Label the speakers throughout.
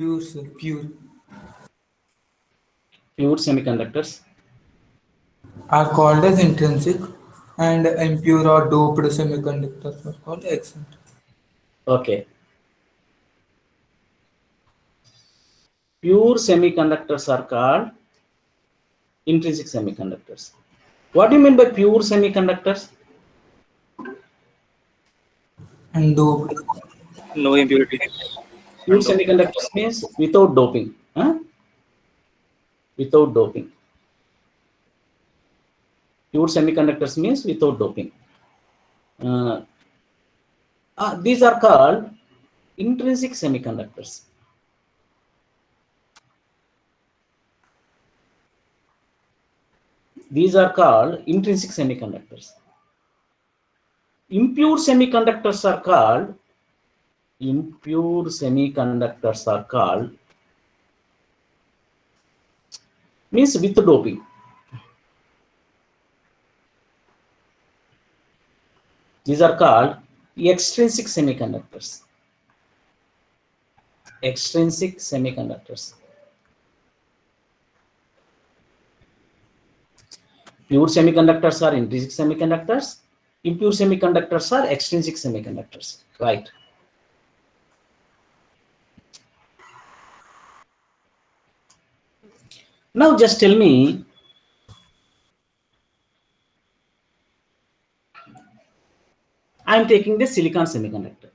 Speaker 1: Pure, sir. Pure.
Speaker 2: Pure semiconductors
Speaker 1: Are called as intrinsic, and impure or doped semiconductors are called extrinsic.
Speaker 2: okay. Pure semiconductors are called intrinsic semiconductors. What do you mean by pure semiconductors?
Speaker 1: And doped.
Speaker 3: No impurity.
Speaker 2: Pure semiconductors means without doping. Huh? Without doping. Pure semiconductors means without doping. Uh, these are called intrinsic semiconductors. These are called intrinsic semiconductors. Impure semiconductors are called means with doping. These are called extrinsic semiconductors. Extrinsic semiconductors. Pure semiconductors are intrinsic semiconductors. Impure semiconductors are extrinsic semiconductors. Right. Now just tell me, I am taking the silicon semiconductor.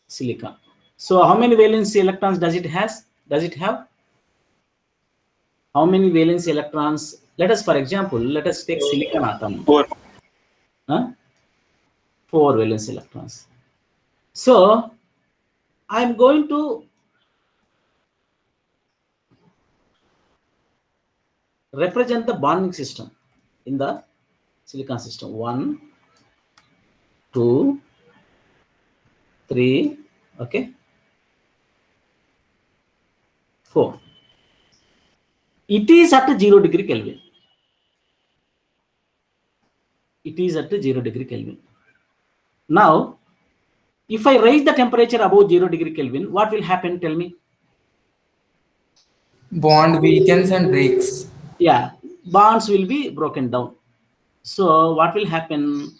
Speaker 2: Silicon. So how many valency electrons does it has? Does it have? How many valency electrons? Let us, for example, let us take silicon atom.
Speaker 3: 4.
Speaker 2: Huh? 4 valence electrons. So I'm going to represent the bonding system in the silicon system. 1, 2, 3, okay, 4. It is at 0 degree Kelvin. It is at 0 degree Kelvin. Now, if I raise the temperature above 0 degree Kelvin, what will happen? Tell me.
Speaker 1: Bond weakens and breaks.
Speaker 2: Yeah, bonds will be broken down. So what will happen?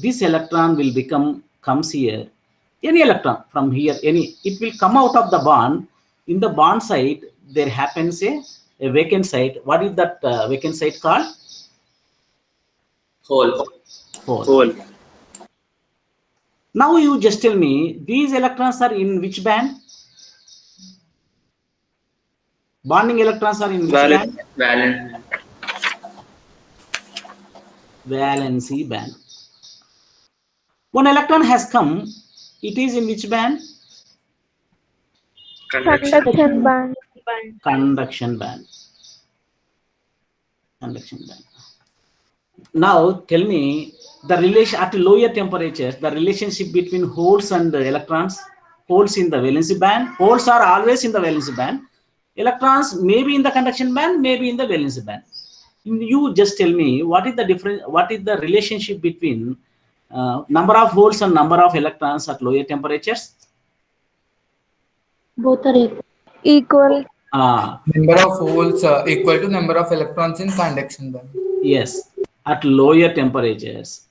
Speaker 2: This electron will comes here. Any electron from here, it will come out of the bond. In the bond site, there happens a vacant site. What is that vacant site called?
Speaker 4: Hole.
Speaker 3: Hole.
Speaker 2: Now you just tell me, these electrons are in which band? Bonding electrons are in which band?
Speaker 4: Valence.
Speaker 2: Valency band. One electron has come. It is in which band?
Speaker 5: Conduction band.
Speaker 2: Conduction band. Conduction band. Now tell me the relation at lower temperatures, the relationship between holes and the electrons. Holes in the valency band. Holes are always in the valency band. Electrons may be in the conduction band, maybe in the valency band. You just tell me what is the difference, what is the relationship between number of holes and number of electrons at lower temperatures?
Speaker 5: Both are equal.
Speaker 1: Number of holes equal to number of electrons in conduction band.
Speaker 2: Yes, at lower temperatures.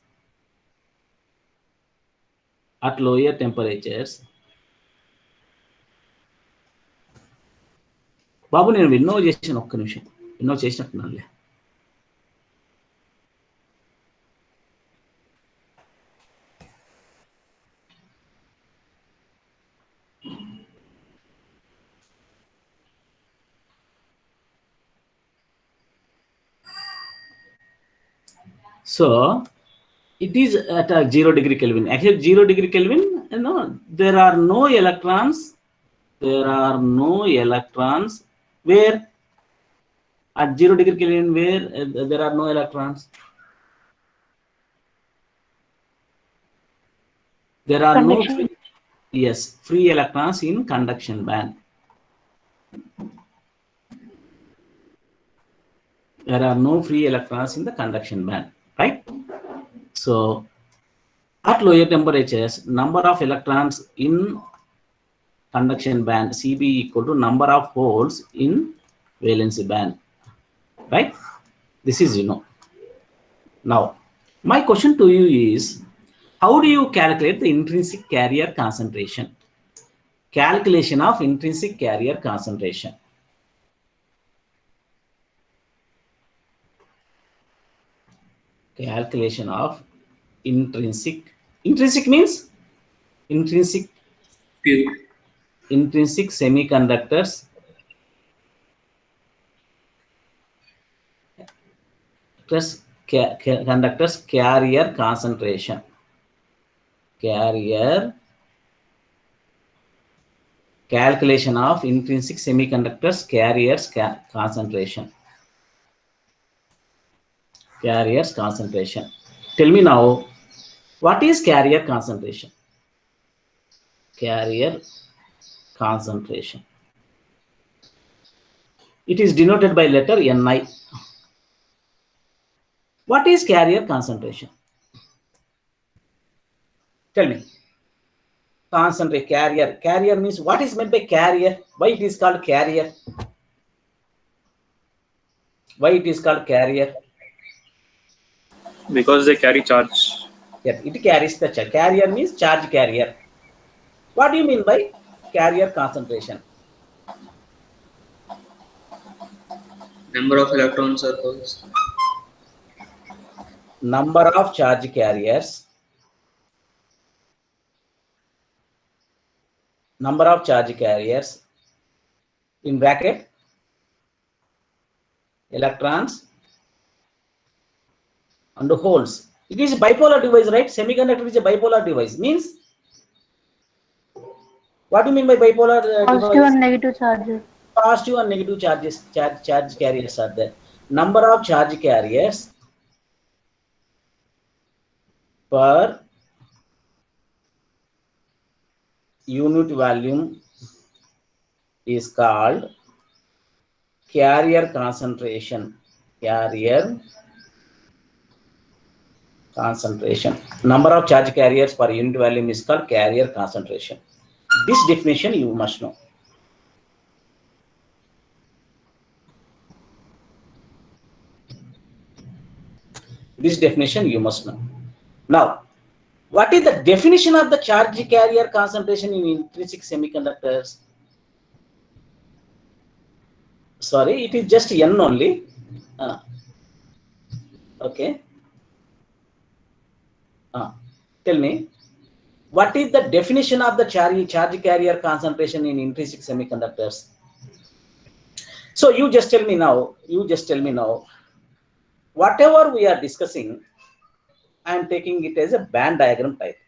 Speaker 2: At lower temperatures. బాబు నేను విన్నో చేసిన ఒక్క నిమిషం విన్నో చేసినట్టున్నానులే. So it is at a 0 degree Kelvin. Actually 0 degree Kelvin, there are no electrons. There are no electrons. Where? At 0 degree Kelvin, where there are no electrons. There are free electrons in conduction band. There are no free electrons in the conduction band, right? So at lower temperatures, number of electrons in conduction band, CB equal to number of holes in valency band, right? This is, Now, my question to you is, how do you calculate the intrinsic carrier concentration? Calculation of intrinsic carrier concentration. Calculation of intrinsic means intrinsic semiconductors conductors carrier concentration. Calculation of intrinsic semiconductors carriers concentration. Carriers concentration. Tell me now, what is carrier concentration? Carrier concentration. It is denoted by letter Ni. What is carrier concentration? Tell me. Concentrate carrier. Carrier means, what is meant by carrier? Why it is called carrier? Why it is called carrier?
Speaker 3: Because they carry charge.
Speaker 2: Yeah, it carries the charge. Carrier means charge carrier. What do you mean by carrier concentration?
Speaker 3: Number of electrons or holes.
Speaker 2: Number of charge carriers. Number of charge carriers in bracket electrons and holes. It is a bipolar device, right? Semiconductor is a bipolar device. Means, what do you mean by bipolar
Speaker 5: Positive
Speaker 2: device?
Speaker 5: and negative charges.
Speaker 2: Positive and negative charges, charge carriers are there. Number of charge carriers per unit volume is called carrier concentration. Carrier concentration. Number of charge carriers per unit volume is called carrier concentration. This definition you must know. This definition you must know. Now, what is the definition of the charge carrier concentration in intrinsic semiconductors? Sorry, it is just N only. Okay. Tell me, what is the definition of the charge carrier concentration in intrinsic semiconductors? So you just tell me now. Whatever we are discussing, I am taking it as a band diagram type.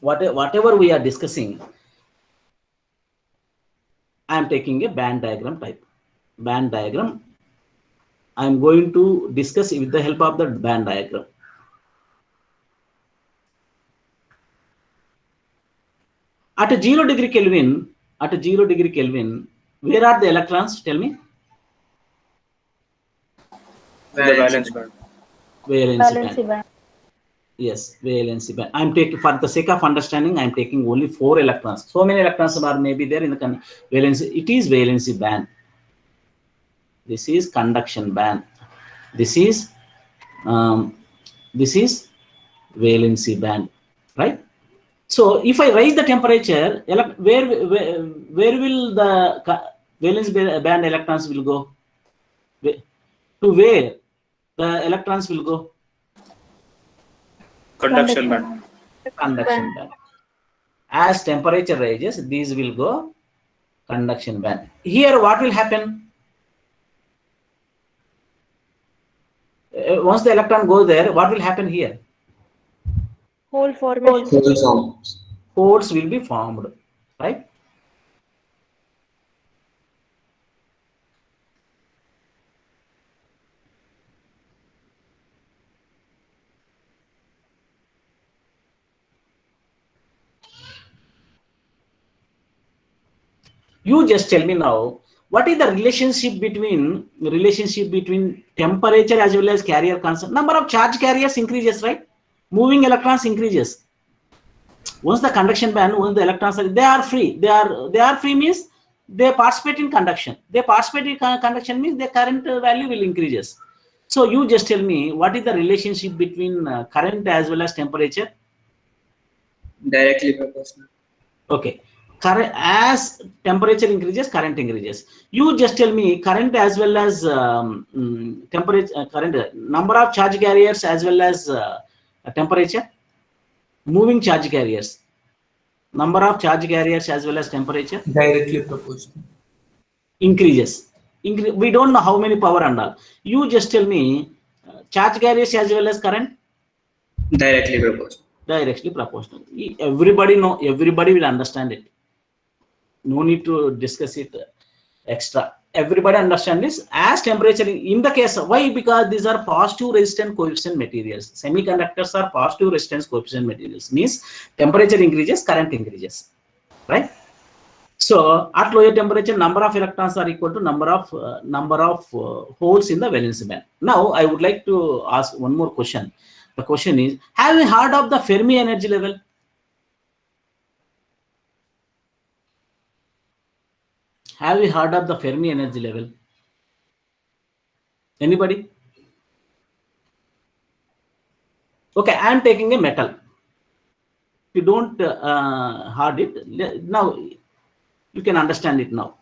Speaker 2: Whatever we are discussing, I am taking a band diagram type. Band diagram. I am going to discuss with the help of the band diagram. At a 0 degree Kelvin, where are the electrons? Tell me.
Speaker 3: The valence band.
Speaker 5: Valency band.
Speaker 2: Yes, valency band. I'm taking, for the sake of understanding, I'm taking only 4 electrons. So many electrons are maybe there in the valency. It is valency band. This is conduction band. This is valency band, right? So if I raise the temperature, where will the valence band electrons will go? To where the electrons will go?
Speaker 3: Conduction band.
Speaker 2: Conduction band. As temperature rises, these will go conduction band. Here, what will happen? Once the electron goes there, what will happen here?
Speaker 5: Hole formation.
Speaker 2: Holes will be formed, right? You just tell me now, what is the relationship between temperature as well as carrier concentration? Number of charge carriers increases, right? moving electrons increases. Once the conduction band, once the electrons are, they are free. They are free means they participate in conduction. They participate in conduction means their current value will increases. So you just tell me what is the relationship between current as well as temperature?
Speaker 3: Directly proportional.
Speaker 2: Okay. Current, as temperature increases, current increases. You just tell me current as well as temperature, current number of charge carriers as well as temperature. Moving charge carriers, number of charge carriers as well as temperature
Speaker 1: Directly proportional.
Speaker 2: increases. We don't know how many power and all. You just tell me charge carriers as well as current.
Speaker 3: Directly proportional.
Speaker 2: Directly proportional. Everybody know. Everybody will understand it. No need to discuss it extra. Everybody understand this. As temperature in the case, why? Because these are positive resistance coefficient materials. Semiconductors are positive resistance coefficient materials. Means temperature increases, current increases, right? So at lower temperature, number of electrons are equal to number of holes in the valence band. Now I would like to ask one more question. The question is: have you heard of the Fermi energy level? Have you heard of the Fermi energy level? Anybody? Okay, I am taking a metal. If you don't heard it, now you can understand it now.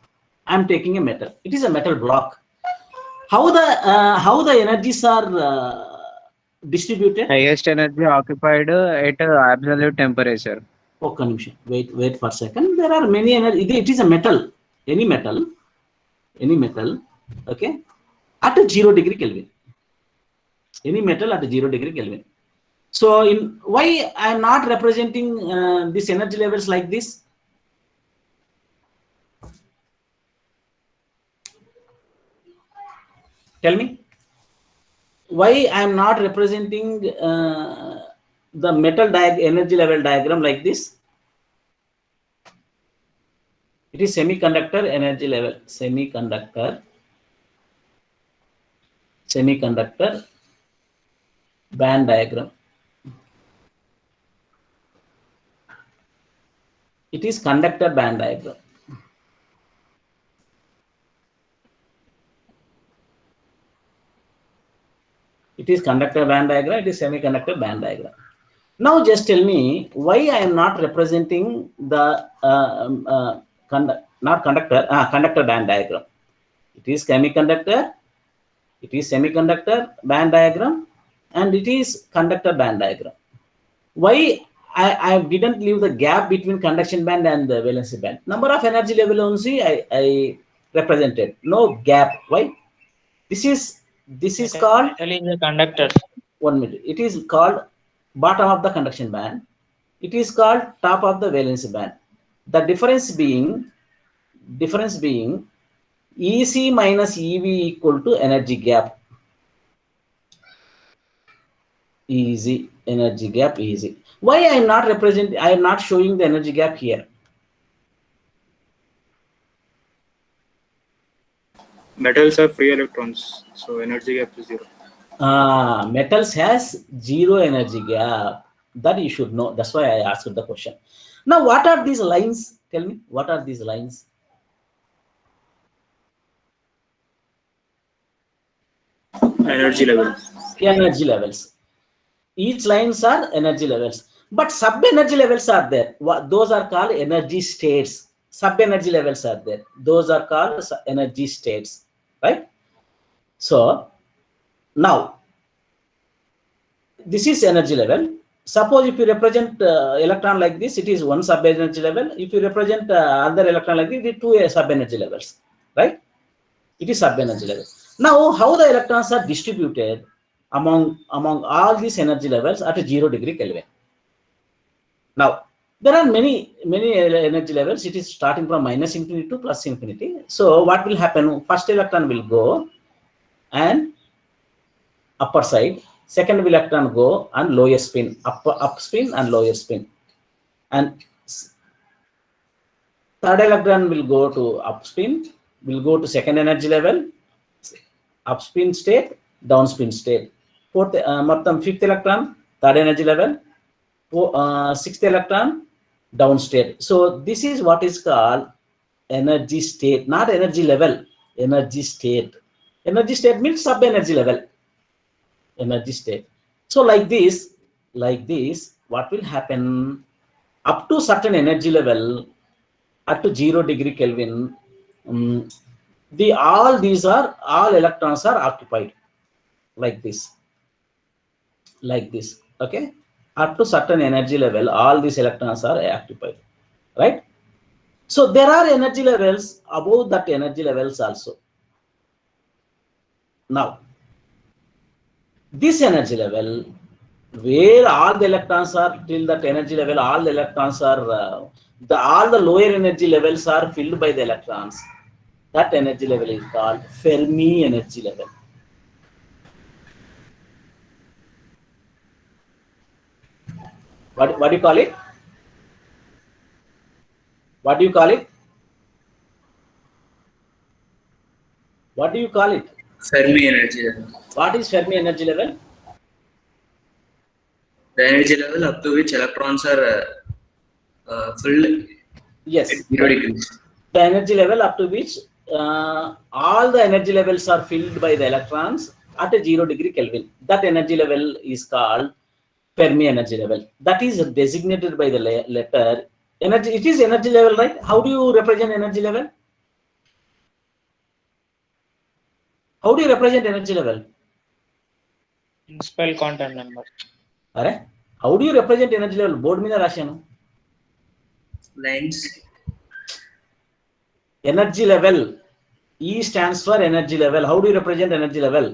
Speaker 2: I am taking a metal. It is a metal block. How the energies are distributed?
Speaker 4: Highest energy occupied at absolute temperature.
Speaker 2: Okay, నిమిషం. Wait for a second. There are many energy. It is a metal. Any metal. Okay, at 0 degree Kelvin. Any metal at 0 degree Kelvin. So in why I am not representing these energy levels like this? Tell me. Why I am not representing the metal energy level diagram like this? It is semiconductor energy level. Semiconductor band diagram. It is conductor band diagram. It is conductor band diagram. It is semiconductor band diagram. Now just tell me why I am not representing the conductor band diagram. It is semiconductor. It is semiconductor band diagram, and it is conductor band diagram. Why I didn't leave the gap between conduction band and the valency band? Number of energy level only I represented. No gap. Why? This is called
Speaker 6: the conductor.
Speaker 2: 1 minute. It is called bottom of the conduction band. It is called top of the valency band. The difference being EC minus EV equal to energy gap. Easy energy gap easy. Why I am not representing? I am not showing the energy gap here.
Speaker 7: Metals have free electrons, so energy gap is 0.
Speaker 2: Metals has 0 energy gap. That you should know. That's why I asked the question. Now, what are these lines? Tell me, what are these lines?
Speaker 7: Energy levels.
Speaker 2: Energy levels. Each lines are energy levels, but sub energy levels are there. Those are called energy states. Sub energy levels are there. Those are called energy states, right? So now this is energy level. Suppose if you represent electron like this, it is 1 sub energy level. If you represent other electron like this, it is 2 sub energy levels, right? It is sub energy level. Now, how the electrons are distributed among all these energy levels at 0 degree Kelvin? Now, there are many energy levels. It is starting from minus infinity to plus infinity. So what will happen? First electron will go and upper side. Second electron go and lower spin, up spin and lower spin. And third electron will go to up spin, will go to second energy level, up spin state, down spin state. Fifth electron third energy level, sixth electron down state. So this is what is called energy state, not energy level, energy state. Energy state means sub energy level, energy state. So like this, what will happen up to certain energy level, up to 0 degree Kelvin, all electrons are occupied like this, okay. Up to certain energy level, all these electrons are occupied, right? So there are energy levels above that energy levels also. Now this energy level, where all the electrons are till that energy level, all the electrons are all the lower energy levels are filled by the electrons. That energy level is called Fermi energy level. What do you call it? What do you call it? What do you call it?
Speaker 3: Fermi energy level.
Speaker 2: What is Fermi energy level?
Speaker 3: The energy level up to which electrons are filled at
Speaker 2: Yes.
Speaker 3: 0 degrees.
Speaker 2: The energy level up to which all the energy levels are filled by the electrons at a 0 degree Kelvin. That energy level is called Fermi energy level. That is designated by the letter energy. It is energy level, right? How do you represent energy level? How do you represent energy level?
Speaker 6: Principal quantum number.
Speaker 2: Alright? How do you represent energy level? Board మీద రాశాను.
Speaker 3: Lines.
Speaker 2: Energy level. E stands for energy level. How do you represent energy level?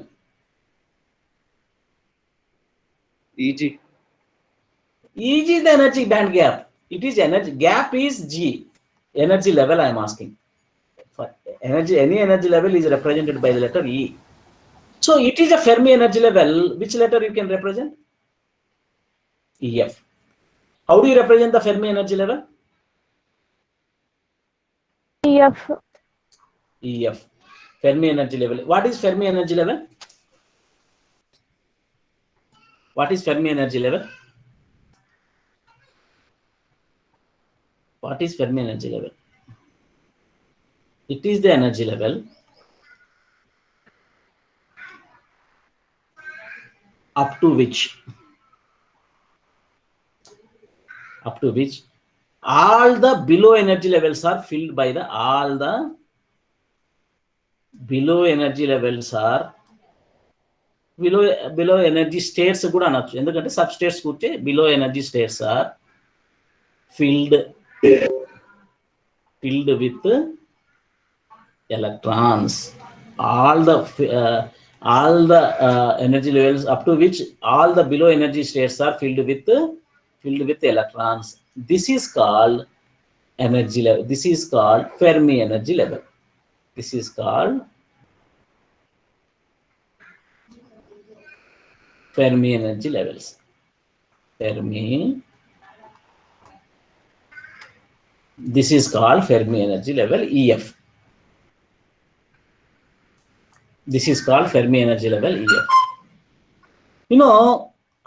Speaker 7: EG.
Speaker 2: EG is the energy band gap. It is energy gap is G. Energy level I am asking. For energy, any energy level is represented by the letter E. So it is a Fermi energy level. Which letter you can represent? EF. How do you represent the Fermi energy level?
Speaker 5: EF.
Speaker 2: EF. Fermi energy level. What is Fermi energy level? What is Fermi energy level? What is Fermi energy level? It is the energy level up to which all the below energy levels are filled by the all the below energy levels are below energy states కూడా అనొచ్చు ఎందుకంటే substates కూర్చే below energy states are filled with electrons. All the energy levels up to which all the below energy states are filled with electrons. This is called energy level. This is called Fermi energy level. This is called Fermi energy levels. Fermi. This is called Fermi energy level EF. This is called Fermi energy level EF. You know,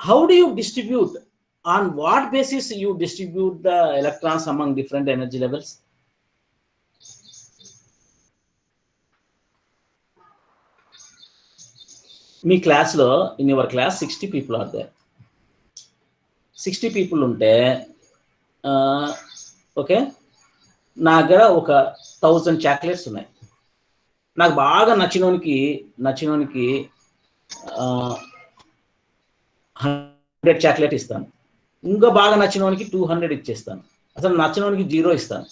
Speaker 2: how do you distribute? On what basis you distribute the electrons among different energy levels? మీ క్లాస్లో in your class 60 people are there. 60 people ఉంటే okay నా దగ్గర ఒక 1000 chocolates ఉన్నాయి. నాకు బాగా నచ్చినోనికి 100 chocolate ఇస్తాను. ఇంకా బాగా నచ్చినోనికి 200 ఇచ్చేస్తాను. అసలు నచ్చినోనికి 0 ఇస్తాను.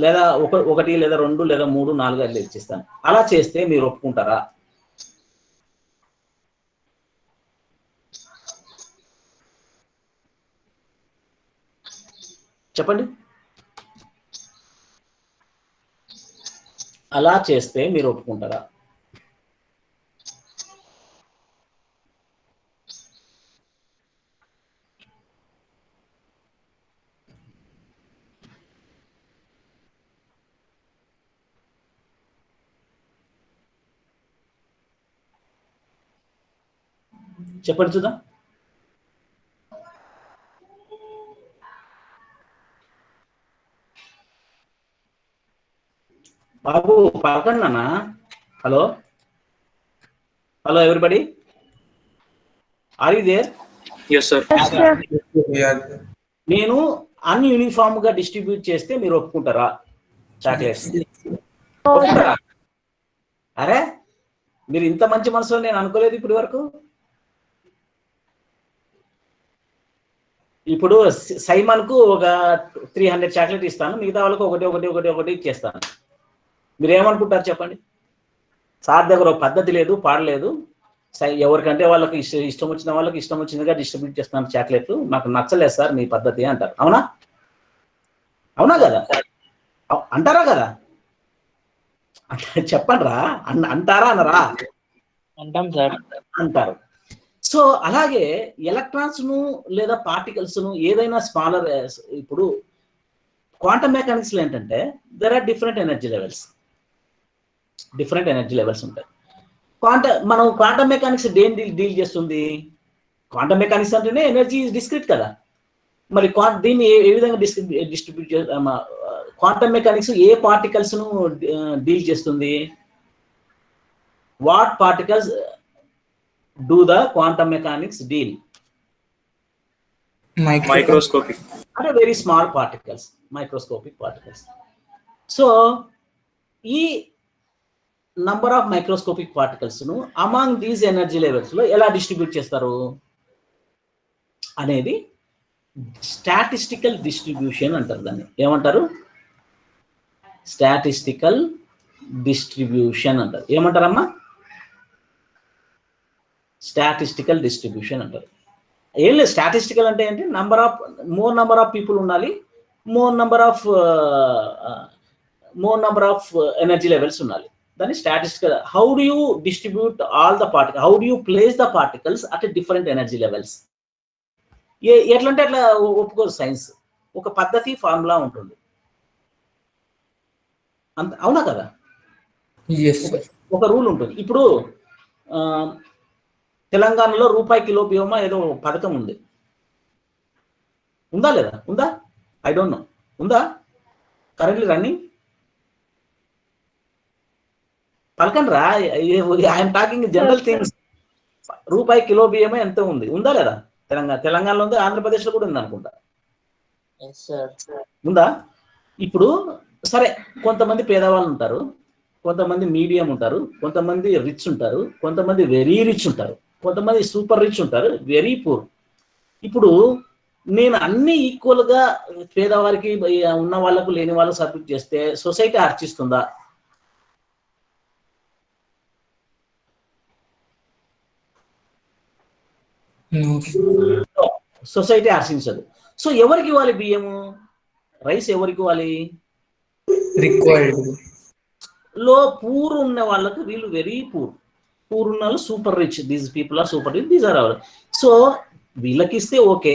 Speaker 2: లేదా ఒకటి లేదా 2 లేదా 3 4 అట్లా ఇచ్చేస్తాను. అలా చేస్తే మీరు ఒప్పుకుంటారా? చెప్పండి. అలా చేస్తే మీరు ఒప్పుకుంటారా? చెప్పండి చూద్దాం. బాబు పలకండి అన్న. Hello hello everybody, are you there?
Speaker 7: Yes, sir.
Speaker 5: Yes, sir.
Speaker 1: Yeah.
Speaker 2: నేను అన్యూనిఫామ్ గా డిస్ట్రిబ్యూట్ చేస్తే మీరు ఒప్పుకుంటారా చాక్లెట్స్? ఒప్పుకుంటారా? అరే మీరు ఇంత మంచి మనసులో నేను అనుకోలేదు ఇప్పటి వరకు. ఇప్పుడు సైమన్ కు ఒక 300 చాక్లెట్ ఇస్తాను, మిగతా వాళ్ళకు ఒకటి ఇచ్చేస్తాను. మీరు ఏమనుకుంటారు చెప్పండి? సార్ దగ్గర ఒక పద్ధతి లేదు, పాడలేదు, ఎవరికంటే వాళ్ళకి ఇష్టం వచ్చిన వాళ్ళకి ఇష్టం వచ్చినగా డిస్ట్రిబ్యూట్ చేస్తాను చాక్లెట్లు, నాకు నచ్చలేదు సార్ మీ పద్ధతి అంటారు. అవునా? అవునా కదా? అంటారా కదా? చెప్పండి రా, అంటారా అనరా?
Speaker 4: అంటాం సార్.
Speaker 2: అంటారు. సో అలాగే ఎలక్ట్రాన్స్ ను లేదా పార్టికల్స్ ను ఏదైనా స్మాలర్, ఇప్పుడు క్వాంటమ్ మెకానిక్స్ లో ఏంటంటే there are different energy levels ఉంటాయి. మనం క్వాంటమ్ మెకానిక్స్ దేని డీల్ చేస్తుంది? క్వాంటమ్ మెకానిక్స్ అంటేనే ఎనర్జీ ఈజ్ డిస్క్రీట్ కదా. మరి దీన్ని ఏ విధంగా డిస్ట్రిబ్యూట్ క్వాంటమ్ మెకానిక్స్ ఏ పార్టికల్స్ ను డీల్ చేస్తుంది? What particles do the quantum mechanics deal?
Speaker 7: Microscopic.
Speaker 2: Are very small particles, microscopic particles. So e number of microscopic particles nu among these energy levels lo ela distribute chestaru anedi statistical distribution antaru. danni emantaru? Statistical distribution antaru. emantaramma? Statistical distribution అంటారు. ఏం లేదు, statistical అంటే ఏంటి? More number of people ఉండాలి, more number of energy levels ఉండాలి. దాన్ని statistical. How do you distribute all the particle, how do you place the particles at different energy levels? ఎట్లంటే అట్లా ఒప్పుకోరు సైన్స్. ఒక పద్ధతి, ఫార్ములా ఉంటుంది. అంత అవునా కదా?
Speaker 1: Yes, sir.
Speaker 2: ఒక రూల్ ఉంటుంది. ఇప్పుడు తెలంగాణలో రూపాయి కిలో బియ్యమా ఏదో పథకం ఉంది, ఉందా లేదా? ఉందా? I don't know. ఉందా కరెంట్లీ రన్నింగ్? పలకండి రా, ఐఎమ్ టాకింగ్ జనరల్ థింగ్స్. రూపాయి కిలో బియ్యమే ఎంత ఉంది, ఉందా లేదా? తెలంగాణలో ఉంది, ఆంధ్రప్రదేశ్లో కూడా ఉంది అనుకుంటా. ఉందా? ఇప్పుడు సరే, కొంతమంది పేదవాళ్ళు ఉంటారు, కొంతమంది మీడియం ఉంటారు, కొంతమంది రిచ్ ఉంటారు, కొంతమంది వెరీ రిచ్ ఉంటారు, కొంతమంది సూపర్ రిచ్ ఉంటారు, వెరీ పూర్. ఇప్పుడు నేను అన్ని ఈక్వల్ గా పేదవారికి ఉన్న వాళ్ళకు లేని వాళ్ళకు సబ్మిట్ చేస్తే సొసైటీ హర్షిస్తుందా? సొసైటీ హర్షించదు. సో ఎవరికి ఇవ్వాలి బియ్యము, రైస్ ఎవరికి ఇవ్వాలి?
Speaker 1: Required.
Speaker 2: లో పూర్ ఉన్న వాళ్ళకు, వీళ్ళు వెరీ పూర్, పూర్ ఉన్న వాళ్ళు super rich, these people are super rich, these are our. So వీళ్ళకి ఇస్తే okay,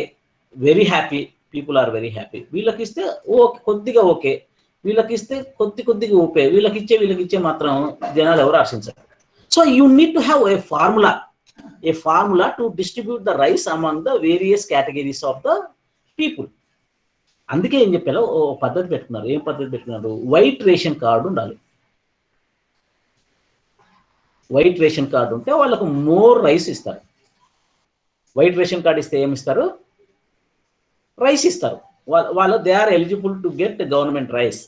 Speaker 2: very happy, people are very happy. వీళ్ళకి ఇస్తే ఓకే, కొద్దిగా ఓకే, వీళ్ళకి ఇస్తే కొద్దిగా ఓకే, వీళ్ళకి ఇచ్చే మాత్రం జనాలు ఎవరు ఆశించారు. So you need to have a formula to distribute the rice among the various categories of the people. అందుకే ఏం చెప్పాలో ఓ పద్ధతి పెట్టుకున్నారు. ఏం పద్ధతి పెట్టుకున్నారు? వైట్ రేషన్ కార్డు ఉండాలి. వైట్ రేషన్ కార్డు ఉంటే వాళ్ళకు మోర్ రైస్ ఇస్తారు. వైట్ రేషన్ కార్డు ఇస్తే ఏమి ఇస్తారు? రైస్ ఇస్తారు. వాళ్ళు they are eligible to get government rice.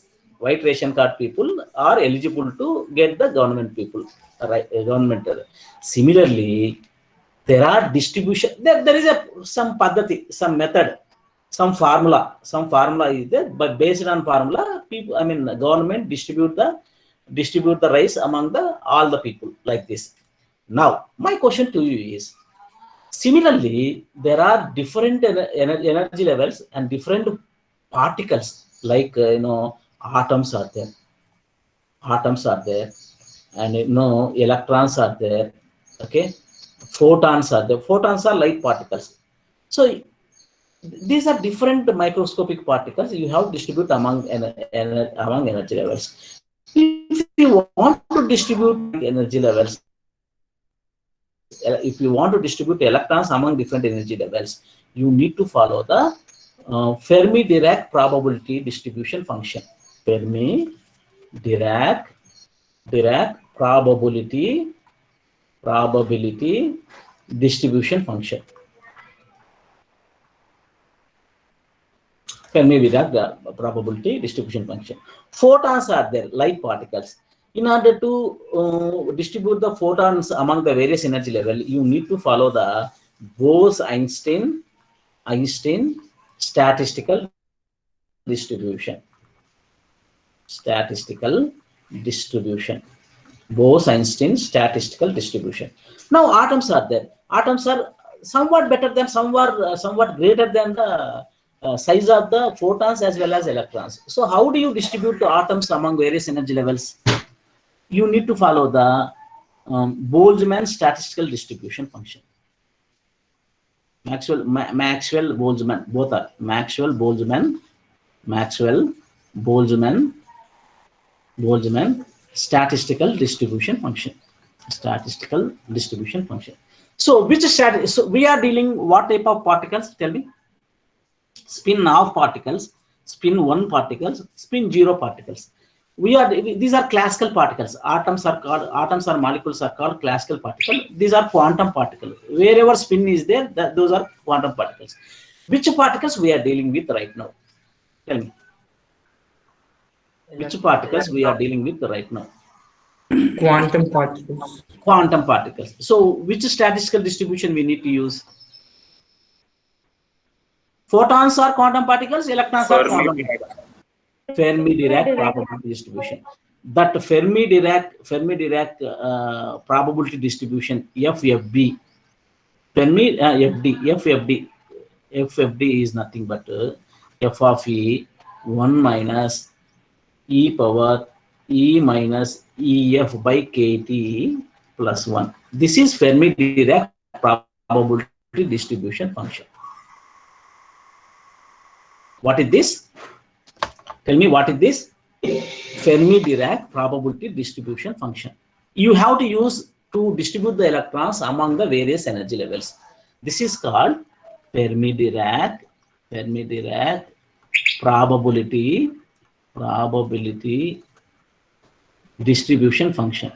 Speaker 2: White ration card people are eligible to get the government. Similarly there are distribution, there is some paddhati, some method, some formula is there, but based on formula, people, I mean government distribute the rice among all the people like this. Now my question to you is, similarly there are different energy levels and different particles, like atoms are there, and electrons are there, okay, photons are there. Photons are light particles. So these are different microscopic particles you have to distribute among energy levels. If you want to distribute energy levels, if you want to distribute electrons among different energy levels, you need to follow the Fermi-Dirac probability distribution function. Fermi Dirac probability distribution function. Fermi-Dirac probability distribution function. Photons are there, light particles. In order to distribute the photons among the various energy level, you need to follow the Bose-Einstein statistical distribution. Bose-Einstein statistical distribution. Now atoms are there. Atoms are somewhat better than, somewhat greater than the size of the photons as well as electrons. So how do you distribute the atoms among various energy levels? You need to follow the Boltzmann statistical distribution function. Maxwell-Boltzmann, both are Maxwell-Boltzmann statistical distribution function. So so we are dealing what type of particles? Tell me. Spin off particles, spin 1 particles, spin 0 particles. These are classical particles. Atoms or molecules are called classical particles. These are quantum particles. Wherever spin is there, those are quantum particles. Which particles we are dealing with right now? Tell me. Which particles we are dealing with right now?
Speaker 1: Quantum particles.
Speaker 2: Quantum particles. So which statistical distribution we need to use? Photons are quantum particles, electrons are quantum particles. Fermi-Dirac probability distribution. That Fermi-Dirac probability distribution, FFB. FFD is nothing but f of e 1 minus e power e minus ef by kt plus 1. This is Fermi-Dirac probability distribution function. What is this? Tell me, what is this? Fermi-Dirac probability distribution function. You have to use to distribute the electrons among the various energy levels. This is called Fermi-Dirac probability distribution function.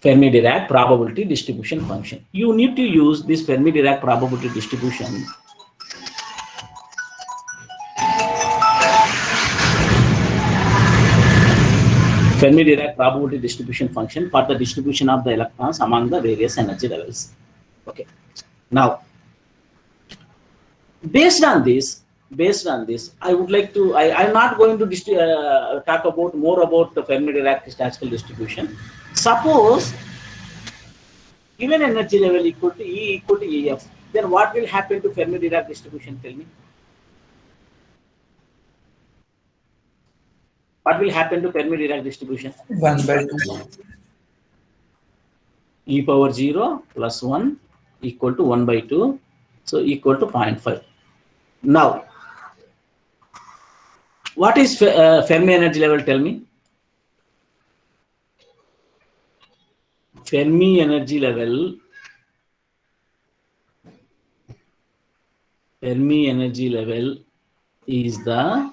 Speaker 2: Fermi-Dirac probability distribution function. You need to use this Fermi-Dirac probability distribution Fermi-Dirac probability distribution function for the distribution of the electrons among the various energy levels. Okay. Now, based on this, I would like to. I'm not going to talk about more about the Fermi-Dirac statistical distribution. Suppose given energy level equal to E equal to EF, then what will happen to Fermi-Dirac distribution? Tell me. What will happen to Fermi-Dirac distribution?
Speaker 1: 1 by 2.
Speaker 2: E power 0 plus 1 equal to 1 by 2. So equal to 0.5. Now, what is Fermi energy level? Tell me. Fermi energy level. Fermi energy level is the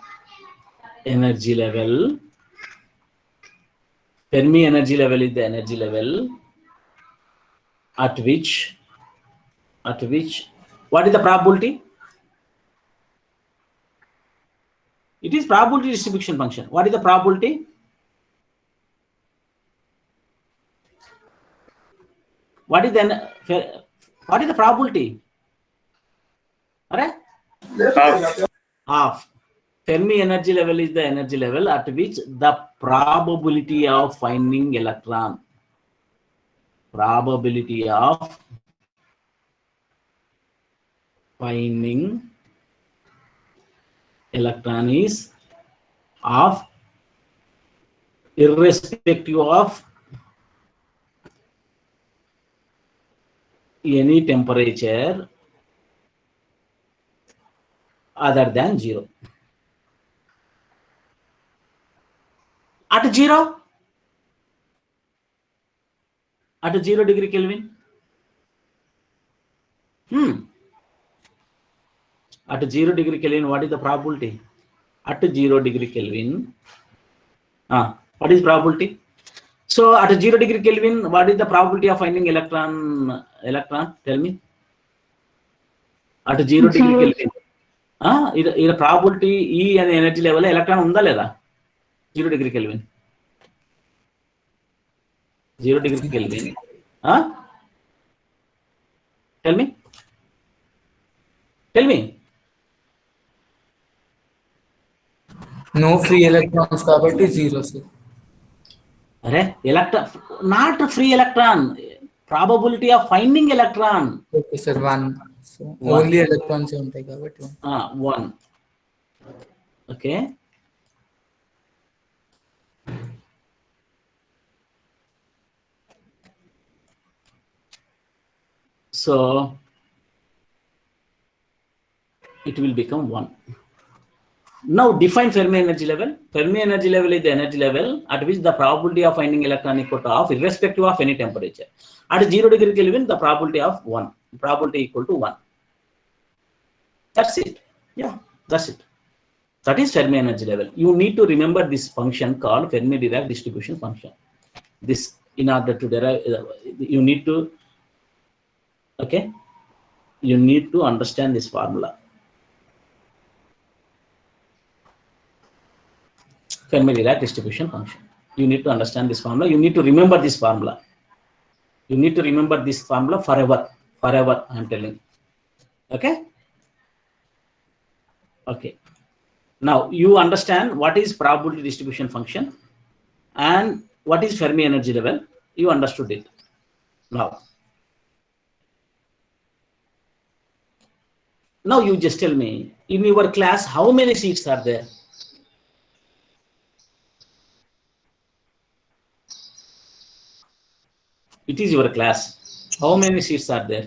Speaker 2: energy level. Fermi energy level is the energy level at which what is the probability? It is probability distribution function. What is the probability? What is the probability? Alright? Half. Fermi energy level is the energy level at which the probability of finding electron is of irrespective of any temperature other than 0. At 0 degree Kelvin. At 0 degree Kelvin, what is the probability? At 0 degree Kelvin, what is probability? So at 0 degree Kelvin, what is the probability of finding electron? Tell me. At 0 degree Kelvin, ఇది probability E అనే energy level electron ఉందా లేదా? 0 degree Kelvin. 0 degree Kelvin. Tell me.
Speaker 1: No free electrons కాబట్టి 0 sir.
Speaker 2: Electron, not free electron. Probability of finding electron.
Speaker 1: Okay sir, 1. So
Speaker 2: One.
Speaker 1: only electrons ఉంటాయి కాబట్టి
Speaker 2: 1. Okay. So it will become 1. Now define Fermi energy level. Fermi energy level is the energy level at which the probability of finding electron equal to half irrespective of any temperature. At 0 degree Kelvin, the probability of 1. Probability equal to 1. That's it. Yeah, that's it. That is Fermi energy level. You need to remember this function called Fermi-Dirac distribution function. This, in order to derive, you need to, okay, you need to understand this formula. Fermi-Dirac distribution function. You need to understand this formula. You need to remember this formula. You need to remember this formula forever. Forever, I am telling. Okay? Okay. Now you understand what is probability distribution function and what is Fermi energy level. You understood it. Now you just tell me, in your class, how many seats are there? It is your class. How many seats are there?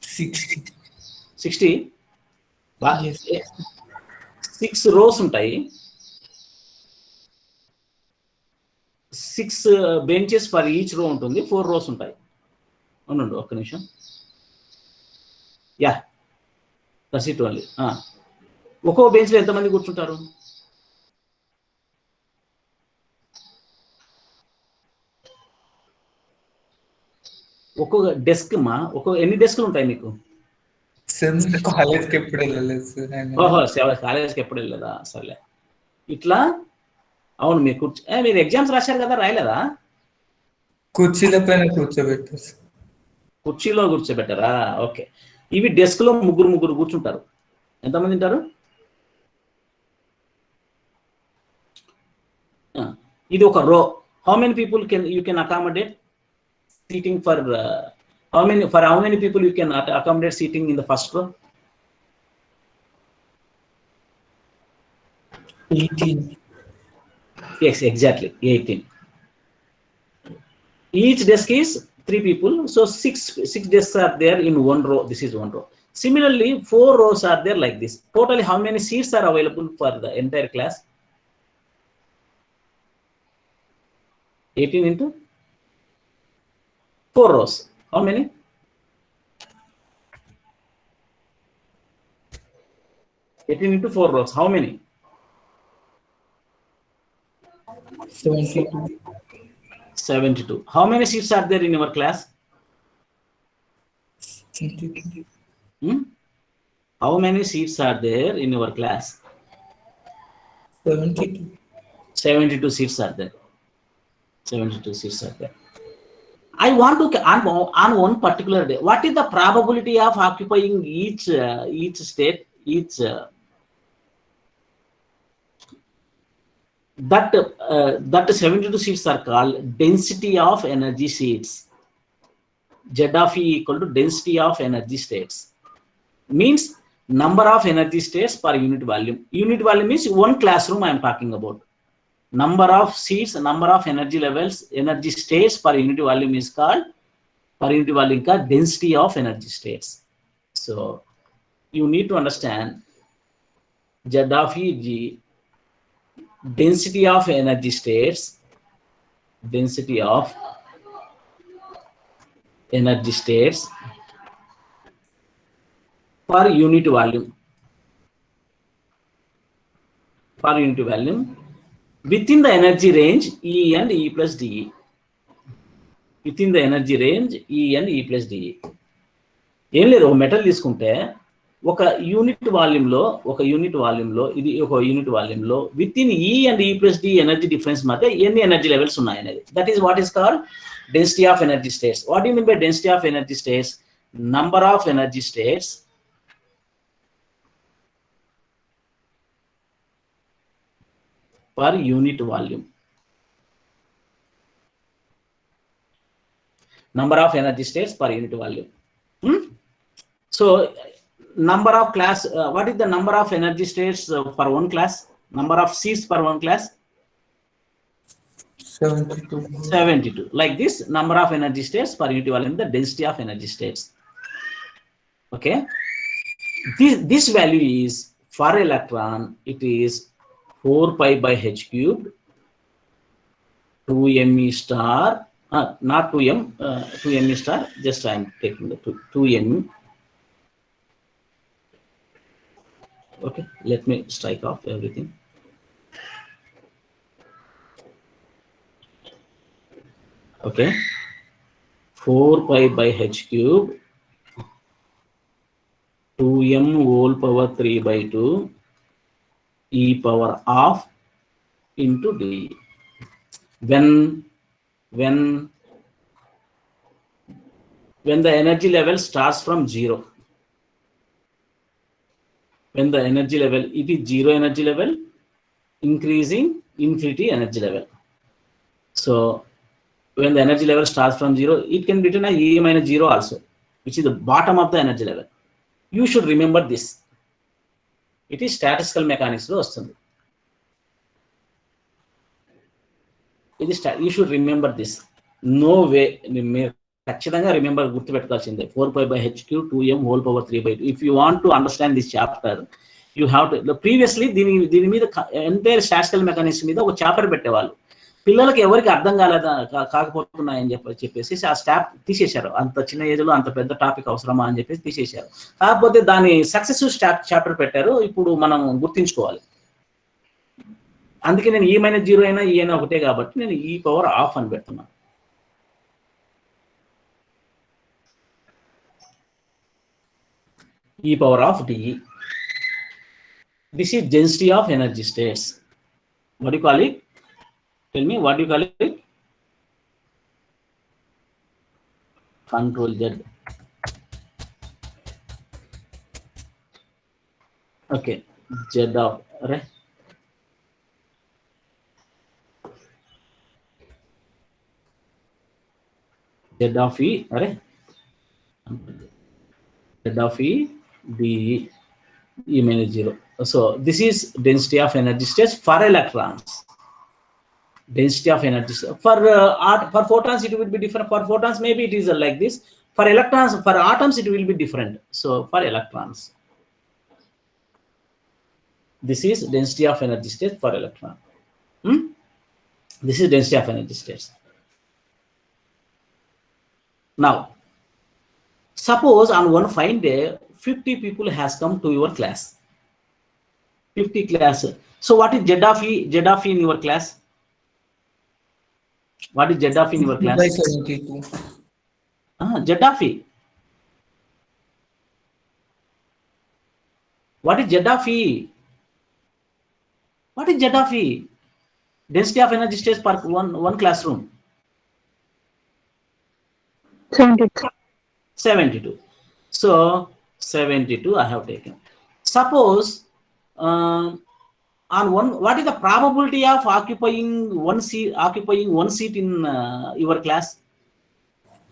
Speaker 1: 60.
Speaker 2: 60?
Speaker 1: Yes.
Speaker 2: 6 rows ఉంటాయి. 6 benches for each row ఉంటుంది. 4 rows ఉంటాయి. అవునండి, ఒక్క నిమిషం. Yeah, that's it only. ఒక్కో బెంచ్లో ఎంతమంది కూర్చుంటారు? ఒక్కొక్క డెస్క్ ఎన్ని డెస్క్లు ఉంటాయి మీకు?
Speaker 1: కాలేజ్కి ఎప్పుడు వెళ్ళలేదు సార్.
Speaker 2: ఓహో, కాలేజ్కి ఎప్పుడు వెళ్ళలేదా? సర్లే. ఇట్లా అవును, మీరు ఎగ్జామ్స్ రాశారు కదా, రాయలేదా?
Speaker 1: కుర్చీల పైన కూర్చోబెట్టారు సార్.
Speaker 2: కుర్చీలో కూర్చోబెట్టారా? ఓకే. ఇవి డెస్క్ లో ముగ్గురు కూర్చుంటారు. ఎంతమంది ఉంటారు? ఇది ఒక రో. How many people you can accommodate seating for how many people you can accommodate seating in the first row?
Speaker 1: 18.
Speaker 2: Yes, exactly, 18. Each desk is 3 people, so 6 desks are there in one row. This is one row. Similarly, 4 rows are there like this. Totally, how many seats are available for the entire class? 18 into 4 rows. How many? 18 into 4 rows. How many?
Speaker 1: 72.
Speaker 2: 72. How many seats are there in your class?
Speaker 1: 22.
Speaker 2: How many seats are there in your class?
Speaker 1: 72.
Speaker 2: 72 seats are there. 72 seats are there. I want to on one particular day, what is the probability of occupying each state, that 72 seats are called density of energy seats. Z of E equal to density of energy states. Means number of energy states per unit volume. Unit volume means one classroom I am talking about. Number of seats, number of energy levels, energy states per unit volume is called density of energy states. So you need to understand Z of E G, density of energy states, density of energy states per unit volume. per unit volume within the energy range E and E plus dE. Within the energy range E and E plus dE. ఏం లేదు, ఒక metal తీసుకుంటే ఒక unit వాల్యూమ్లో ఇది ఒక unit వాల్యూమ్లో with in ఈ అండ్ ఈ ప్లస్ డి ఎనర్జీ డిఫరెన్స్ మధ్య ఎన్ని ఎనర్జీ లెవెల్స్ ఉన్నాయి అనేది, that is what is called density of energy states. What you mean by density of energy states? Number of energy states per unit volume. Number of energy states per unit volume. So number of class, what is the number of energy states per one class? Number of seats per one class?
Speaker 1: 72.
Speaker 2: 72. Like this, number of energy states per unit volume, the density of energy states. Okay. This value is for electron, it is 4 pi by h cubed 2me star. Not 2m, 2me star, just I am taking the 2m. Okay, let me strike off everything. Okay, 4 pi by h cube 2m whole power 3 by 2 e power of into d. When the energy level starts from 0, when the energy level, it is 0 energy level, increasing infinity energy level. So when the energy level starts from 0, it can be written as E minus 0 also, which is the bottom of the energy level. You should remember this. It is statistical mechanics lo vastundi. You should remember this. No way, ఖచ్చితంగా remember గుర్తుపెట్టుకోవాల్సిందే. 4 pi by h cube 2m whole power 3 by 2. If you want to understand this chapter, you have to, previously దీని మీద entire statistical mechanics మీద ఒక chapter పెట్టేవాళ్ళు. పిల్లలకి ఎవరికి అర్థం కాకపోతున్నాయని చెప్పేసి ఆ స్టాప్ తీసేశారు. అంత చిన్న ఏజ్ లో అంత పెద్ద టాపిక్ అవసరమా అని చెప్పేసి తీసేశారు. కాకపోతే దాని సక్సెసివ్ చాప్టర్ పెట్టారు. ఇప్పుడు మనం గుర్తించుకోవాలి. అందుకే నేను ఈ మైనస్ 0 అయినా ఈ అయినా ఒకటే కాబట్టి నేను ఈ పవర్ ఆఫ్ అని పెడుతున్నాను. E power of d. This is density of energy states. What do you call it? Tell me, what do you call it? Control Z. Okay, Z of, right? Z of E, right? Z of E, d E minus 0. So this is density of energy states for electrons. Density of energy for photons it will be different. For photons maybe it is like this. For electrons, for atoms it will be different. So for electrons, this is density of energy states for electron. This is density of energy states. Now suppose on one fine day 50 people has come to your class. 50 class. So what is Z of E? Z of E in your class? What is Z of E in your class?
Speaker 1: By 72.
Speaker 2: Z of E. What is Z of E? What is Z of E? Density of energy states per one classroom.
Speaker 5: 72.
Speaker 2: 72. So 72 I have taken. Suppose on one, what is the probability of occupying one seat in your class?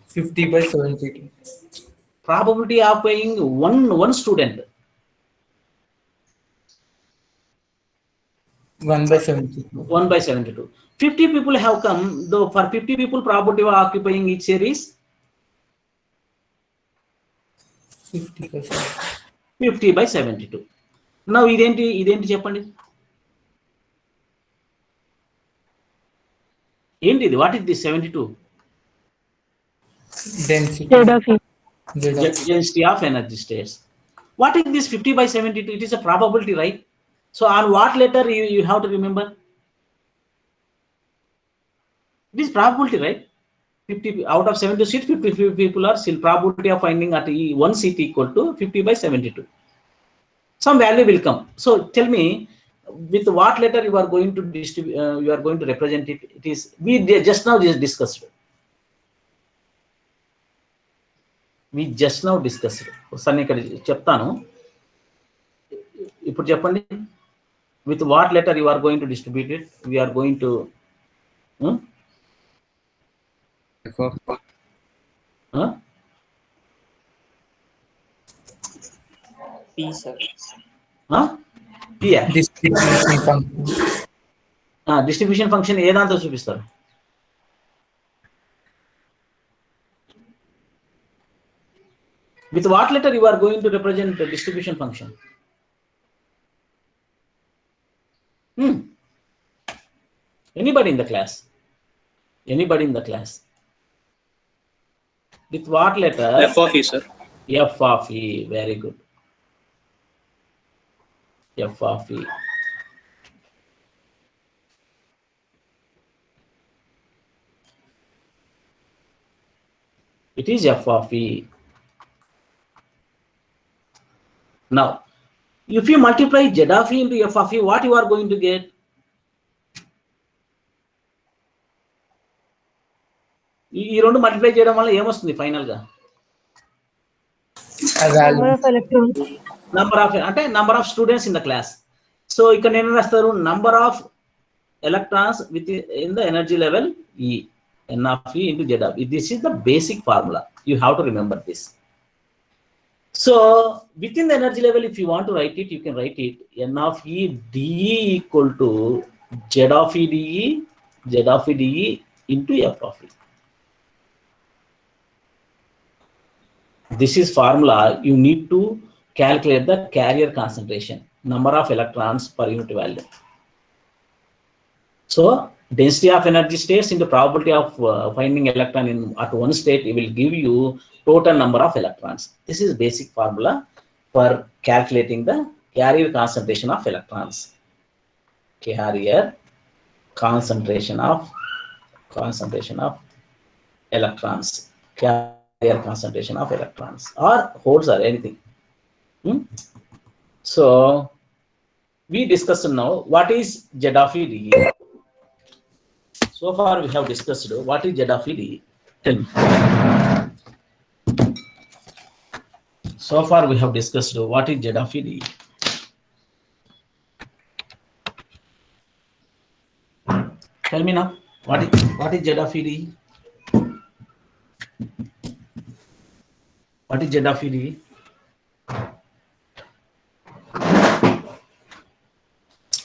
Speaker 1: 50 by 72.
Speaker 2: Probability of occupying one student.
Speaker 1: 1 by 72.
Speaker 2: 1 by 72. 50 people have come. Though for 50 people, probability of occupying each chair is
Speaker 1: 50%.
Speaker 2: 50 by 72. Now ఇదేంటి చెప్పండి. ఏంటిది? What is this 72?
Speaker 1: Density.
Speaker 5: Z of E.
Speaker 2: Density of energy states. What is this 50 by 72? It is a probability, right? So on what letter you have to remember? It is probability, right? 50 out of 70 seats, 50 people are still. Probability of finding at one seat equal to 50 by 72. Some value will come. So tell me, with what letter you are going to distribute? You are going to represent it. It is we just now discussed. We just now discussed. ఒకసారి ఇక్కడ చెప్తాను. ఇప్పుడు చెప్పండి. With what letter you are going to distribute it? We are going to.
Speaker 7: F of
Speaker 3: P, sir.
Speaker 2: P.
Speaker 1: Distribution function.
Speaker 2: Distribution function ఏ దాంతో చూపిస్తారు? With what letter you are going to represent the distribution function? Anybody in the class? Anybody in the class? With what letter?
Speaker 7: F of E, sir.
Speaker 2: F of E. Very good. F of E. It is F of E. Now, if you multiply Z of E into F of E, what you are going to get? ఈ రెండు multiply చేయడం వల్ల ఏమొస్తుంది final గా?
Speaker 5: Number of electrons.
Speaker 2: Number of students in the class. So ఇక్కడ నేను రాస్తారు number of electrons in the energy level E, N of E into Z of E. This is the basic formula. You have to remember this. So within the energy level, if you want to write it, you can write it N of E dE equal to Z of E dE, Z of E dE into F of E. This is formula. You need to calculate the carrier concentration, number of electrons per unit value. So density of energy states into probability of finding electron at one state, it will give you total number of electrons. This is basic formula for calculating the carrier concentration of electrons. Carrier concentration of electrons. Carrier concentration of electrons or holes or anything. So we discussed now what is Z of E dE. So far we have discussed what is Z of E dE. Tell me. So far we have discussed what is Z of E dE. Tell me now, what is Z of E dE? What is Z of E dE?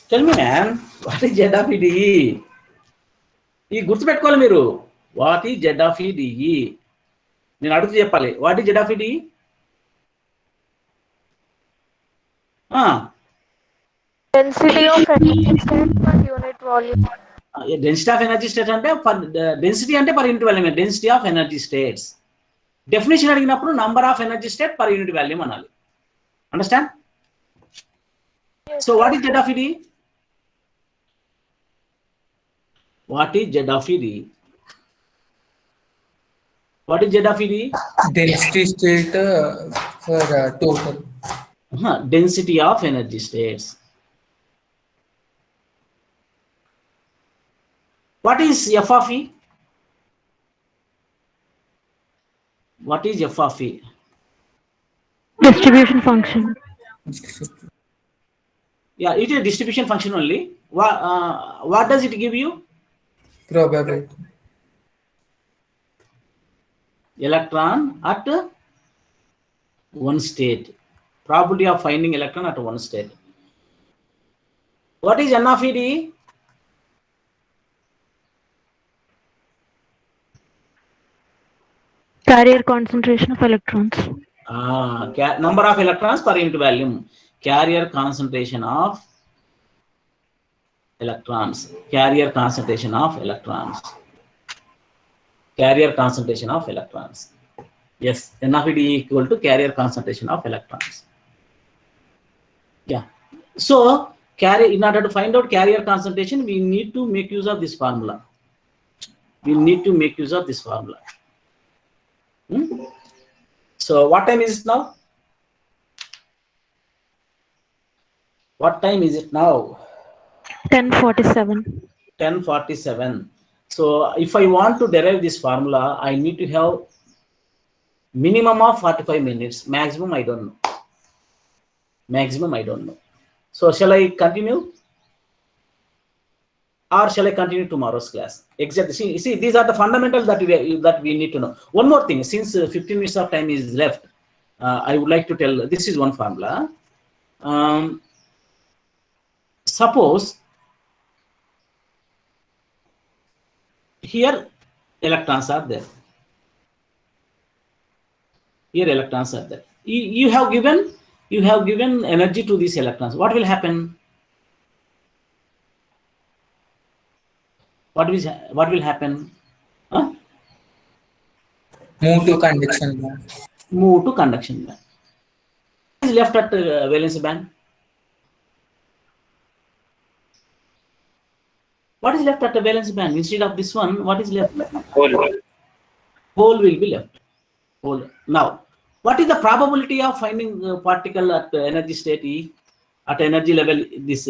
Speaker 2: Tell me, man, what is Z of E dE? ఈ గుర్తుపెట్టుకోవాలి మీరు. What is Z of E dE? నేను అడుగుతూ చెప్పాలి. What is Z of E dE?
Speaker 5: Density of energy state per unit volume.
Speaker 2: Density of energy state అంటే density అంటే per unit volume. Density of energy states. Definition అడిగినప్పుడు number of energy state per unit volume అనాలి. Understand? So what is Z of E dE? What is Z of E dE? What is Z of E dE?
Speaker 1: Density state for total.
Speaker 2: Density of energy states. What is F of E? What is F of E?
Speaker 5: Distribution function.
Speaker 2: Yeah, it is a distribution function only. What does it give you?
Speaker 1: Probability.
Speaker 2: Electron at one state. Probability of finding electron at one state. What is N of E dE?
Speaker 5: Carrier concentration of electrons.
Speaker 2: Number of electrons per unit volume. Carrier concentration of electrons. Carrier concentration of electrons. Carrier concentration of electrons. Yes, N of E dE equal to carrier concentration of electrons. Yeah. So in order to find out carrier concentration, we need to make use of this formula. So what time is it now? What time is it now?
Speaker 5: 10:47.
Speaker 2: 10:47. So if I want to derive this formula, I need to have minimum of 45 minutes. Maximum, I don't know. So shall I continue? Or shall I continue tomorrow's class? Exactly. See, these are the fundamentals that we need to know. One more thing, since 15 minutes of time is left, I would like to tell, this is one formula. Suppose here electrons are there. You have given energy to these electrons. What will happen? What will happen? Huh?
Speaker 1: Move to conduction band.
Speaker 2: Move to conduction band. What is left at valency band? What is left at the valence band? Instead of this one, what is left?
Speaker 7: Hole.
Speaker 2: Hole will be left. Hole. Now, what is the probability of finding a particle at energy state E, at energy level, this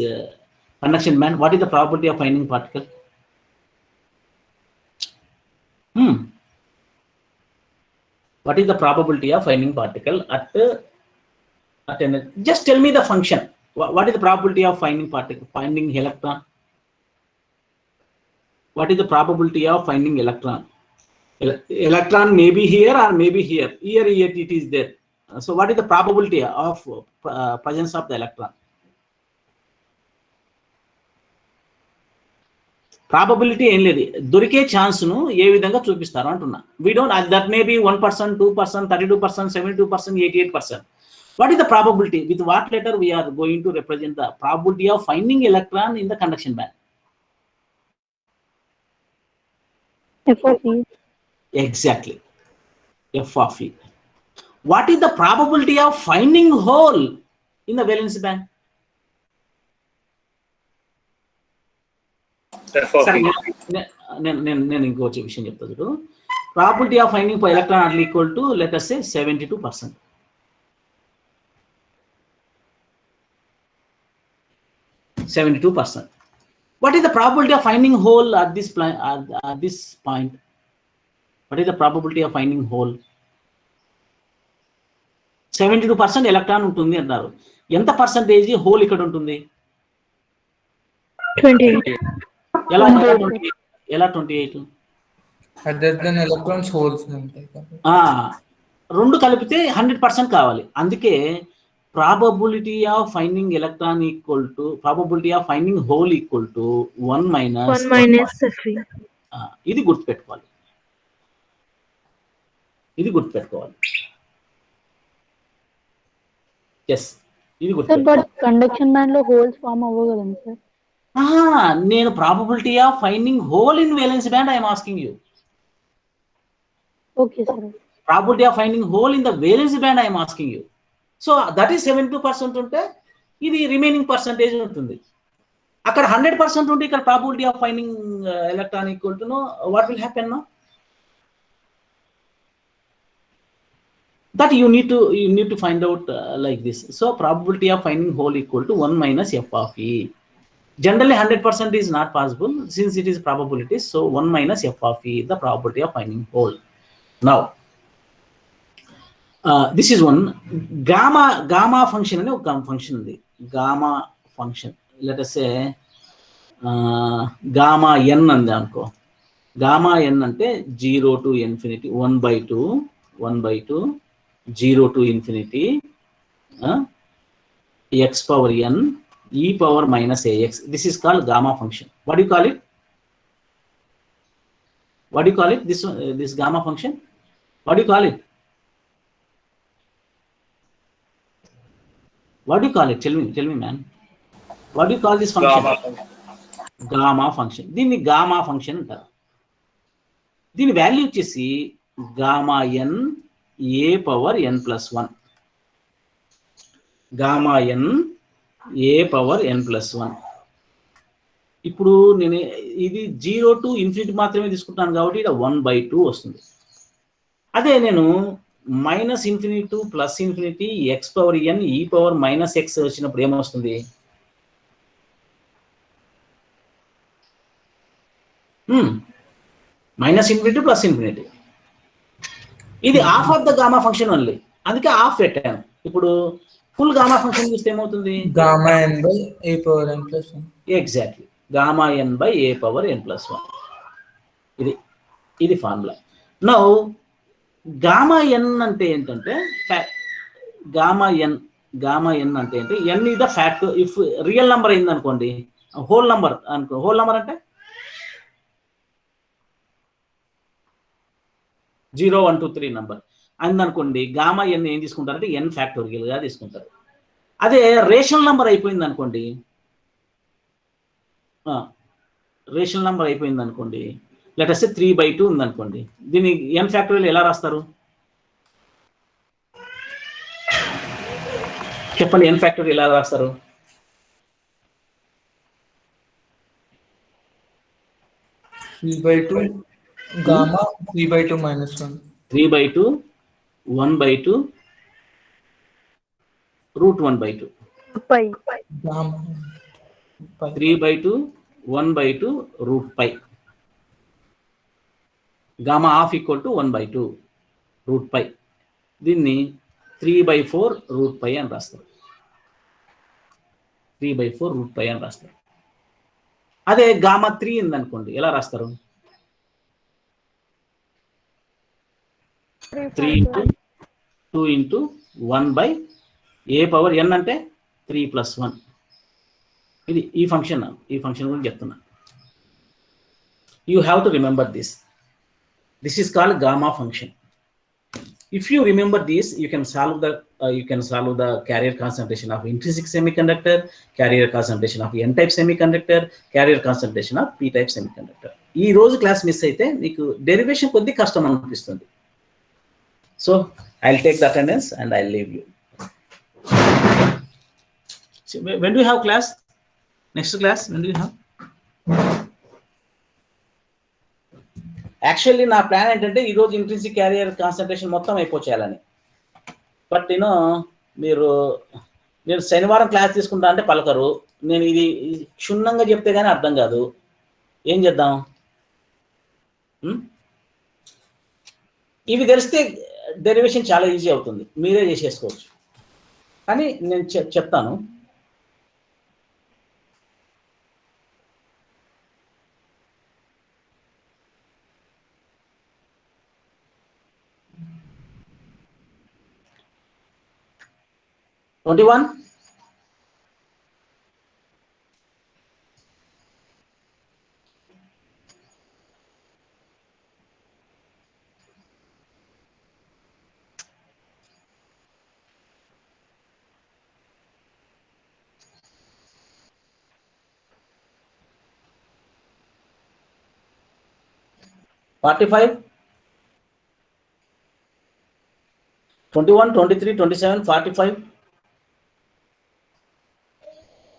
Speaker 2: conduction band? What is the probability of finding particle? What is the probability of finding particle at energy? Just tell me the function. What is the probability of finding particle, finding electron? What is the probability of finding electron? Electron may be here or may be here. Here it is there. So what is the probability of presence of the electron? Probability ఏం లేదు, దొరికే chance ను ఏ విధంగా చూపిస్తారు అంటున్నా. We don't, that may be 1%, 2%, 32%, 72%, 88%. What is the probability? With what letter we are going to represent the probability of finding electron in the conduction band?
Speaker 5: F of E.
Speaker 2: Exactly. F of E. What is the probability of finding hole in the valence band? నేను ఇంకొక విషయం చెప్తాను చూడు. Probability of finding electron are equal to, let us say, 72%. 72%. What is the probability of finding hole at this point? What is the probability of finding hole? 72% electron ఉంటుంది అంటారు. ఎంత percentage whole ఇక్కడ ఉంటుంది?
Speaker 5: 28.
Speaker 2: ఎలా 28?
Speaker 1: Other than electrons, holes.
Speaker 2: రెండు కలిపితే 100% కావాలి. అందుకే probability of finding electron equal to probability of finding hole equal to 1 minus
Speaker 5: Fe.
Speaker 2: ఇది గుర్తుపెట్టుకోవాలి. Yes, ఇది గుర్తుపెట్టుకోవాలి.
Speaker 6: బట్ కండక్షన్ బ్యాండ్ లో హోల్స్ ఫామ్ అవ్వవు కదండి సార్.
Speaker 2: నేను probability of finding hole in valence band I am asking you.
Speaker 6: Okay sir.
Speaker 2: Probability of finding hole in the valence band I am asking you. So that is 72% ఉంటే ఇది remaining percentage ఉంటుంది. అక్కడ 100% ఉంటే ఇక్కడ probability of finding electron equal to what will happen now? That you need to find out like this. So probability of finding hole equal to 1 minus F of E. Generally 100% is not possible since it is probability. So 1 minus F of E, the probability of finding hole. Now this is one. Gamma function ane oka function undi. Gamma function, let us say gamma n andi anko. Gamma n ante 0 to infinity, 1/2, 0 to infinity, x power n e power minus ax. This is called gamma function. What do you call it? This gamma function, what do you call it? What do you call it? Tell me, man. What do you call this function? Gamma function. దీన్ని gamma function అంటారు. దీని value వచ్చేసి gamma n a power n plus 1. Gamma n A power n plus 1. ఇప్పుడు నేను ఇది 0 to infinity మాత్రమే తీసుకుంటాను కాబట్టి ఇక్కడ 1/2 వస్తుంది. అదే నేను minus infinity to plus infinity x power n e power minus x వచ్చినప్పుడు ఏమొస్తుంది? Minus infinity plus infinity. ఇది half of the gamma function only, అందుకే హాఫ్ పెట్టాను. ఇప్పుడు ఫుల్ గామా ఫంక్షన్ చూస్తే ఏమవుతుంది?
Speaker 1: గామా n by a power n plus 1.
Speaker 2: Exactly gamma n by a power n plus 1. ఇది ఫార్ములా. నౌ గామా ఎన్ అంటే ఏంటంటే గామా ఎన్ అంటే ఏంటి? N is the fact. If real number అయింది అనుకోండి, హోల్ నెంబర్ హోల్ నెంబర్ అంటే 0 1 2 3 number అయిందనుకోండి, gamma ఎన్ ఏం తీసుకుంటారంటే ఎన్ ఫ్యాక్టోరియల్గా తీసుకుంటారు. అదే రేషనల్ నెంబర్ అయిపోయింది అనుకోండి, లెట్ అస్ సే 3/2 ఉందనుకోండి, దీన్ని ఎన్ ఫ్యాక్టోరియల్ ఎలా రాస్తారు చెప్పండి? ఎన్ ఫ్యాక్టోరియల్ ఎలా రాస్తారు?
Speaker 1: 3/2 gamma 3/2 minus 1.
Speaker 2: 3/2 1/2 √1/2.
Speaker 5: Pi.
Speaker 1: Gamma
Speaker 2: 3/2 1/2 √π. Gamma half equal to 1/2 √π. దీన్ని 3/4 √π అని రాస్తారు. 3/4 √π అని రాస్తారు. అదే గామా 3 ఉందనుకోండి, ఎలా రాస్తారు? 3 into 2 into 1/a power n అంటే 3 + 1. ఇది ఈ ఫంక్షన్ గురించి చెప్తున్నా. You have to remember this. This is called gamma function. If you remember this, you can solve the carrier concentration of intrinsic semiconductor, carrier concentration of n-type semiconductor, carrier concentration of p-type semiconductor. ఈ రోజు class miss అయితే నీకు derivation కొద్ది కష్టం అనిపిస్తుంది. So I'll take the attendance and I'll leave you. So, when do you have class? Next class, when do you have? Actually నా plan ఏంటంటే ఈరోజు ఇంట్రిన్సిక్ క్యారియర్ కాన్సన్ట్రేషన్ మొత్తం అయిపోచేయాలని. బట్ మీరు శనివారం క్లాస్ తీసుకుంటా అంటే పలకరు. నేను ఇది క్షుణ్ణంగా చెప్తే కానీ అర్థం కాదు. ఏం చేద్దాం? ఇవి తెలిస్తే డెరివేషన్ చాలా ఈజీ అవుతుంది, మీరే చేసేసుకోవచ్చు. కానీ నేను చెప్తాను. $21. $45, 21, 23, 27, 45,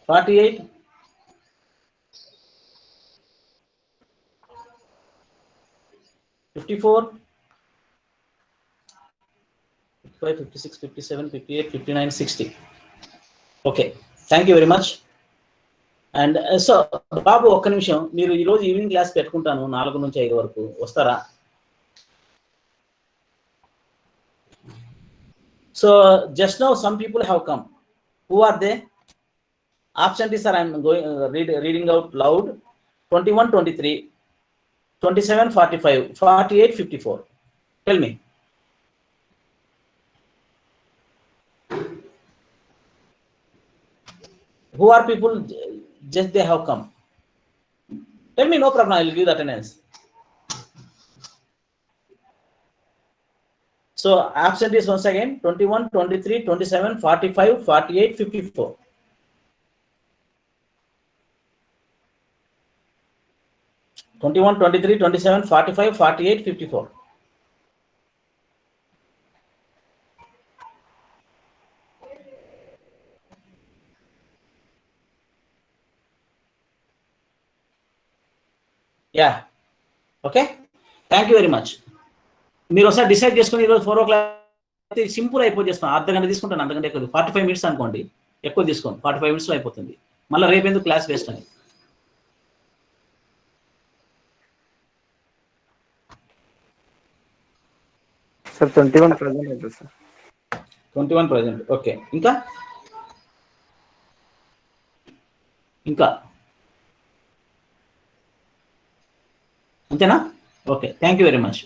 Speaker 2: 48, 54, 55, 56, 57, 58, 59, 60. Okay, thank you very much. And so బాబు ఒక్క నిమిషం, మీరు ఈరోజు ఈవినింగ్ క్లాస్ పెట్టుకుంటాను 4 నుంచి 5 వరకు, వస్తారా? So just now some people have come. Who are they? Absentees are, I am going reading out loud. 21, 23, 27, 45, 48, 54. Tell me. Who are people? Just they have come. Tell me, no problem. I will give the attendance. So absentees once again: 21, 23, 27, 45, 48, 54. 21, 23, 27, 45, 48, 54. Yeah okay, thank you very much. మీరు ఒకసారి decide చేసుకుని ఈరోజు 4 o'clock అయితే simple అయిపోతాను. అర్ధ గంట తీసుకుంటాను, అంతకంటే ఎక్కువ 45 minutes అనుకోండి, ఎక్కువ తీసుకోండి, 45 minutes అయిపోతుంది. మళ్ళీ రేపు ఎందుకు క్లాస్ వేస్ట్ అని.
Speaker 8: సార్ 21 ప్రెసెంట్ అవుతుంది సార్.
Speaker 2: 21 ప్రజెంట్. ఓకే, ఇంకా ఇంకా అంతేనా? Okay, thank you very much.